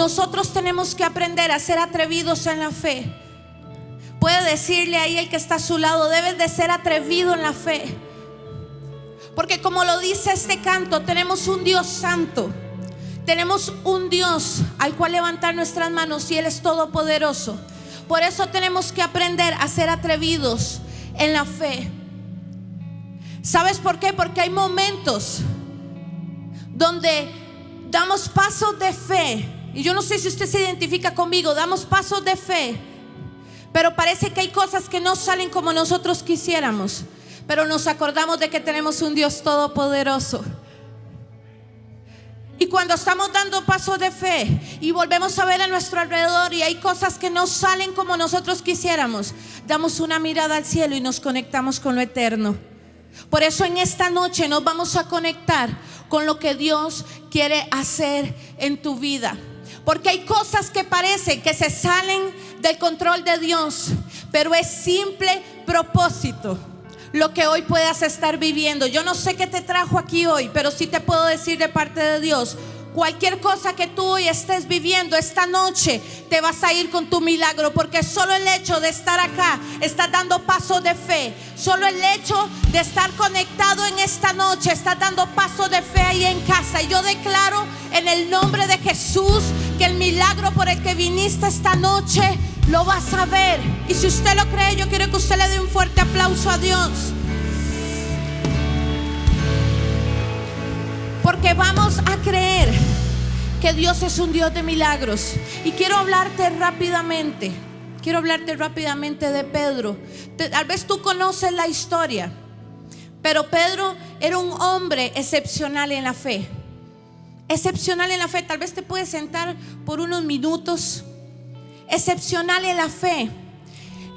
nosotros tenemos que aprender a ser atrevidos en la fe. Puede decirle ahí el que está a su lado: debes de ser atrevido en la fe. Porque como lo dice este canto, tenemos un Dios santo. Tenemos un Dios al cual levantar nuestras manos, y Él es todopoderoso. Por eso tenemos que aprender a ser atrevidos en la fe. ¿Sabes por qué? Porque hay momentos donde damos pasos de fe. Y yo no sé si usted se identifica conmigo. Damos pasos de fe, pero parece que hay cosas que no salen como nosotros quisiéramos. Pero nos acordamos de que tenemos un Dios todopoderoso. Y cuando estamos dando pasos de fe y volvemos a ver a nuestro alrededor y hay cosas que no salen como nosotros quisiéramos, damos una mirada al cielo y nos conectamos con lo eterno. Por eso en esta noche nos vamos a conectar con lo que Dios quiere hacer en tu vida. Porque hay cosas que parecen que se salen del control de Dios, pero es simple propósito lo que hoy puedas estar viviendo. Yo no sé qué te trajo aquí hoy, pero sí te puedo decir de parte de Dios: cualquier cosa que tú hoy estés viviendo, esta noche te vas a ir con tu milagro. Porque solo el hecho de estar acá, estás dando pasos de fe. Solo el hecho de estar conectado en esta noche, estás dando pasos de fe ahí en casa. Y yo declaro en el nombre de Jesús que el milagro por el que viniste esta noche lo vas a ver. Y si usted lo cree, yo quiero que usted le dé un fuerte aplauso a Dios. Porque vamos a creer que Dios es un Dios de milagros. Y quiero hablarte rápidamente de Pedro. Tal vez tú conoces la historia, pero Pedro era un hombre excepcional en la fe. Excepcional en la fe. Tal vez te puedes sentar por unos minutos. Excepcional en la fe.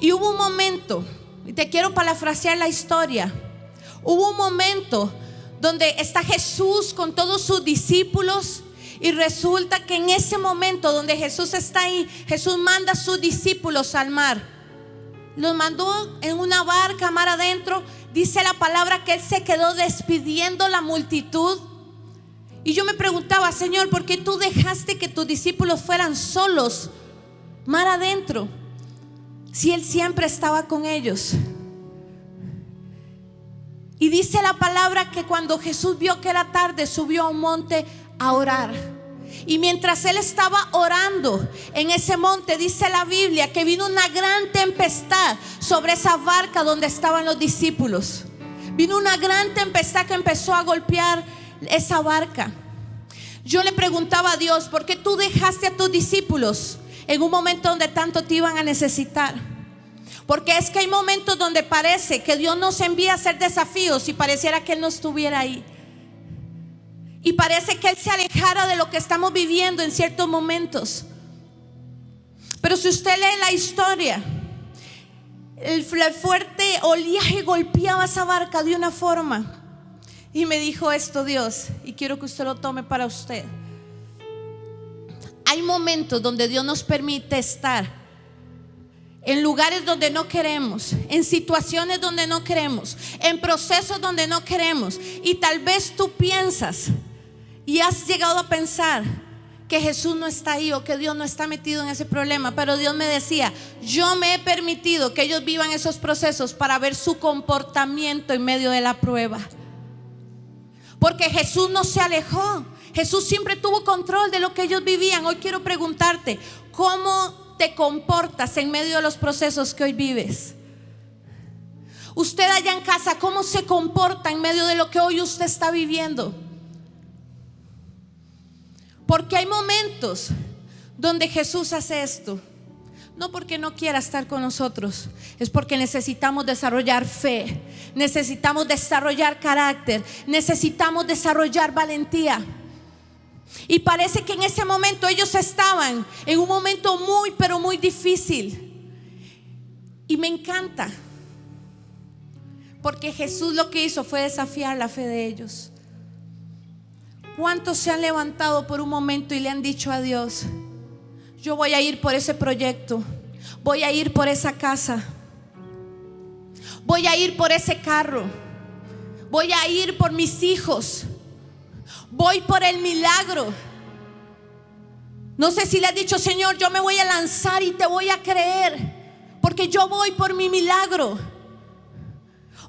Y hubo un momento, y te quiero parafrasear la historia. Hubo un momento donde está Jesús con todos sus discípulos, y resulta que en ese momento donde Jesús está ahí, Jesús manda a sus discípulos al mar. Los mandó en una barca, mar adentro. Dice la palabra que Él se quedó despidiendo la multitud. Y yo me preguntaba: Señor, ¿por qué tú dejaste que tus discípulos fueran solos mar adentro, si Él siempre estaba con ellos? Y dice la palabra que cuando Jesús vio que era tarde, subió a un monte a orar. Y mientras Él estaba orando en ese monte, dice la Biblia que vino una gran tempestad sobre esa barca donde estaban los discípulos. Vino una gran tempestad que empezó a golpear esa barca. Yo le preguntaba a Dios: ¿por qué tú dejaste a tus discípulos en un momento donde tanto te iban a necesitar? Porque es que hay momentos donde parece que Dios nos envía a hacer desafíos y pareciera que Él no estuviera ahí. Y parece que Él se alejara de lo que estamos viviendo en ciertos momentos. Pero si usted lee la historia, el fuerte oleaje golpeaba esa barca de una forma. Y me dijo esto Dios, y quiero que usted lo tome para usted. Hay momentos donde Dios nos permite estar en lugares donde no queremos, en situaciones donde no queremos, en procesos donde no queremos. Y tal vez tú piensas y has llegado a pensar que Jesús no está ahí o que Dios no está metido en ese problema. Pero Dios me decía: yo me he permitido que ellos vivan esos procesos para ver su comportamiento en medio de la prueba. Porque Jesús no se alejó. Jesús siempre tuvo control de lo que ellos vivían. Hoy quiero preguntarte: ¿cómo te comportas en medio de los procesos que hoy vives? Usted allá en casa, ¿cómo se comporta en medio de lo que hoy usted está viviendo? Porque hay momentos donde Jesús hace esto, no porque no quiera estar con nosotros, es porque necesitamos desarrollar fe, necesitamos desarrollar carácter, necesitamos desarrollar valentía. Y parece que en ese momento ellos estaban en un momento muy, pero muy difícil. Y me encanta, porque Jesús lo que hizo fue desafiar la fe de ellos. ¿Cuántos se han levantado por un momento y le han dicho a Dios: yo voy a ir por ese proyecto, voy a ir por esa casa, voy a ir por ese carro, voy a ir por mis hijos, voy por el milagro? No sé si le has dicho: Señor, yo me voy a lanzar y te voy a creer, porque yo voy por mi milagro,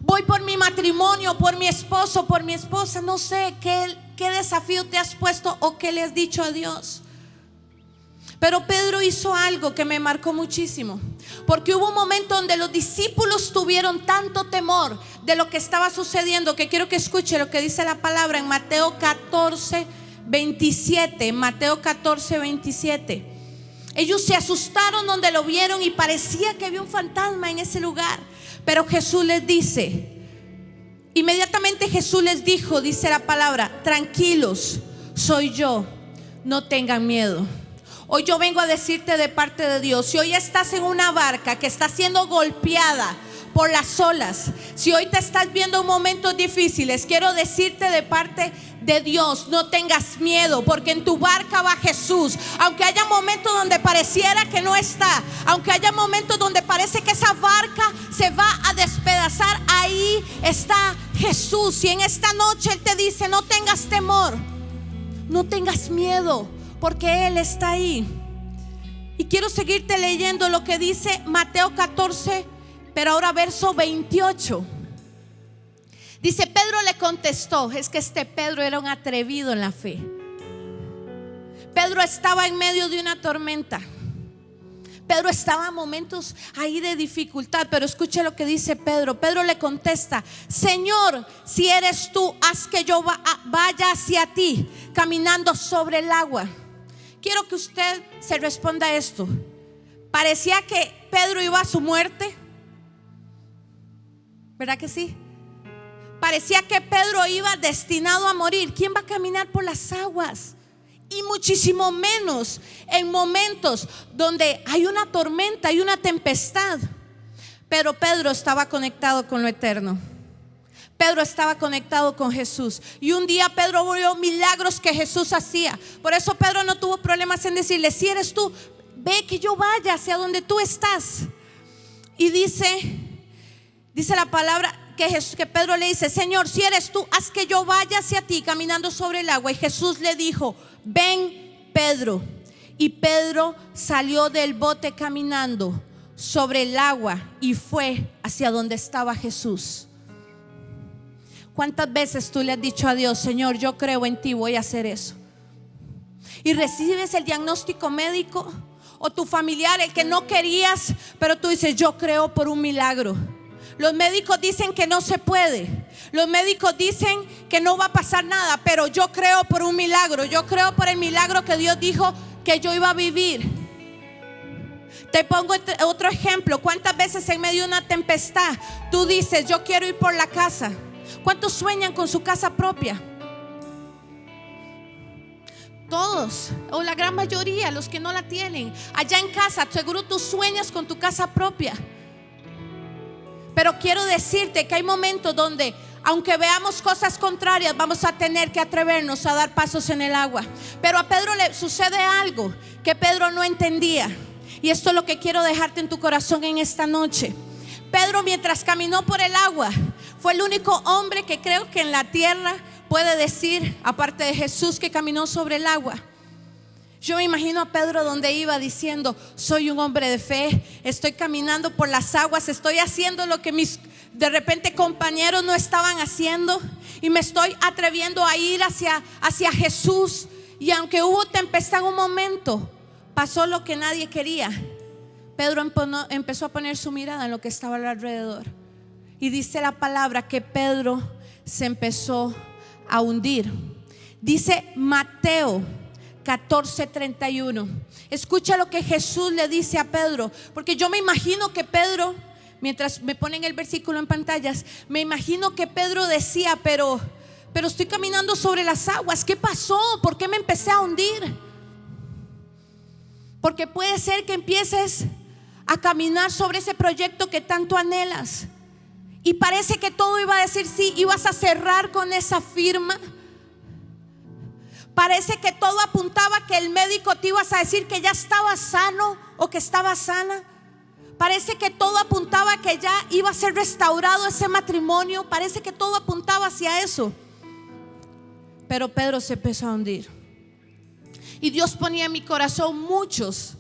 voy por mi matrimonio, por mi esposo, por mi esposa. No sé qué desafío te has puesto o qué le has dicho a Dios. Pero Pedro hizo algo que me marcó muchísimo, porque hubo un momento donde los discípulos tuvieron tanto temor de lo que estaba sucediendo, que quiero que escuche lo que dice la palabra en Mateo 14:27. Mateo 14:27. Ellos se asustaron donde lo vieron y parecía que había un fantasma en ese lugar. Pero Jesús les dice, inmediatamente Jesús les dijo, dice la palabra: tranquilos, soy yo, no tengan miedo. Hoy yo vengo a decirte de parte de Dios, si hoy estás en una barca que está siendo golpeada por las olas, si hoy te estás viendo en momentos difíciles, quiero decirte de parte de Dios: no tengas miedo, porque en tu barca va Jesús. Aunque haya momentos donde pareciera que no está, aunque haya momentos donde parece que esa barca se va a despedazar, ahí está Jesús. Y en esta noche Él te dice: no tengas temor, no tengas miedo, porque Él está ahí. Y quiero seguirte leyendo lo que dice Mateo 14, pero ahora verso 28. Dice: Pedro le contestó. Es que este Pedro era un atrevido en la fe. Pedro estaba en medio de una tormenta. Pedro estaba en momentos ahí de dificultad. Pero escuche lo que dice Pedro. Pedro le contesta: Señor, si eres tú, haz que yo vaya hacia ti caminando sobre el agua. Quiero que usted se responda a esto. Parecía que Pedro iba a su muerte, ¿verdad que sí? Parecía que Pedro iba destinado a morir. ¿Quién va a caminar por las aguas? Y muchísimo menos en momentos donde hay una tormenta, hay una tempestad. Pero Pedro estaba conectado con lo eterno. Pedro estaba conectado con Jesús. Y un día Pedro vio milagros que Jesús hacía. Por eso Pedro no tuvo problemas en decirle: si eres tú, ve que yo vaya hacia donde tú estás. Y dice la palabra que Pedro le dice: Señor, si eres tú, haz que yo vaya hacia ti caminando sobre el agua. Y Jesús le dijo: ven, Pedro. Y Pedro salió del bote caminando sobre el agua y fue hacia donde estaba Jesús. ¿Cuántas veces tú le has dicho a Dios: Señor, yo creo en ti, voy a hacer eso? Y recibes el diagnóstico médico, o tu familiar, el que no querías, pero tú dices: yo creo por un milagro. Los médicos dicen que no se puede. Los médicos dicen que no va a pasar nada, pero yo creo por un milagro. Yo creo por el milagro que Dios dijo que yo iba a vivir. Te pongo otro ejemplo. ¿Cuántas veces en medio de una tempestad tú dices: yo quiero ir por la casa? ¿Cuántos sueñan con su casa propia? Todos, o la gran mayoría, los que no la tienen. Allá en casa, seguro tú sueñas con tu casa propia. Pero quiero decirte que hay momentos donde, aunque veamos cosas contrarias, vamos a tener que atrevernos a dar pasos en el agua. Pero a Pedro le sucede algo que Pedro no entendía. Y esto es lo que quiero dejarte en tu corazón en esta noche. Pedro, mientras caminó por el agua, fue el único hombre que creo que en la tierra puede decir, aparte de Jesús, que caminó sobre el agua. Yo me imagino a Pedro donde iba diciendo: soy un hombre de fe, estoy caminando por las aguas, estoy haciendo lo que mis de repente compañeros no estaban haciendo, y me estoy atreviendo a ir hacia Jesús. Y aunque hubo tempestad en un momento, pasó lo que nadie quería. Pedro empezó a poner su mirada en lo que estaba alrededor. Y dice la palabra que Pedro se empezó a hundir. Dice Mateo 14:31. Escucha lo que Jesús le dice a Pedro, porque yo me imagino que Pedro, mientras me ponen el versículo en pantallas, me imagino que Pedro decía: pero estoy caminando sobre las aguas, ¿qué pasó? ¿Por qué me empecé a hundir? Porque puede ser que empieces a caminar sobre ese proyecto que tanto anhelas, y parece que todo iba a decir sí, ibas a cerrar con esa firma. Parece que todo apuntaba que el médico te ibas a decir que ya estaba sano o que estaba sana. Parece que todo apuntaba que ya iba a ser restaurado ese matrimonio. Parece que todo apuntaba hacia eso. Pero Pedro se empezó a hundir. Y Dios ponía en mi corazón muchos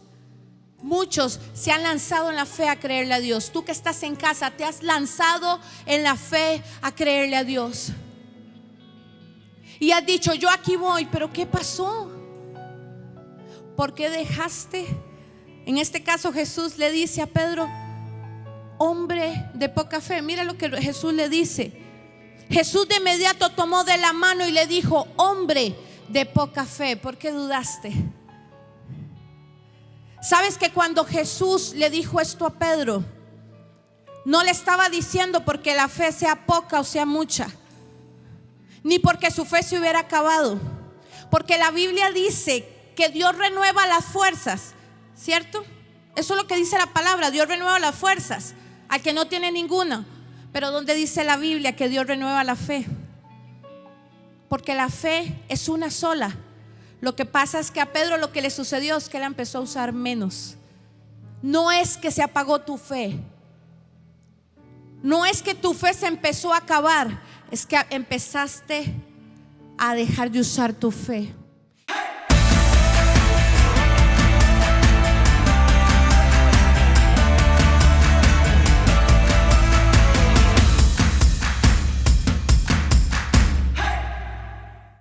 se han lanzado en la fe a creerle a Dios. Tú que estás en casa, te has lanzado en la fe a creerle a Dios. Y has dicho, yo aquí voy, pero ¿qué pasó? ¿Por qué dejaste? En este caso Jesús le dice a Pedro, hombre de poca fe. Mira lo que Jesús le dice. Jesús de inmediato tomó de la mano y le dijo, hombre de poca fe, ¿por qué dudaste? ¿Sabes que cuando Jesús le dijo esto a Pedro, no le estaba diciendo porque la fe sea poca o sea mucha, ni porque su fe se hubiera acabado? Porque la Biblia dice que Dios renueva las fuerzas, ¿cierto? Eso es lo que dice la palabra, Dios renueva las fuerzas al que no tiene ninguna. Pero ¿dónde dice la Biblia que Dios renueva la fe? Porque la fe es una sola. Lo que pasa es que a Pedro lo que le sucedió es que él empezó a usar menos. No es que se apagó tu fe, no es que tu fe se empezó a acabar, es que empezaste a dejar de usar tu fe.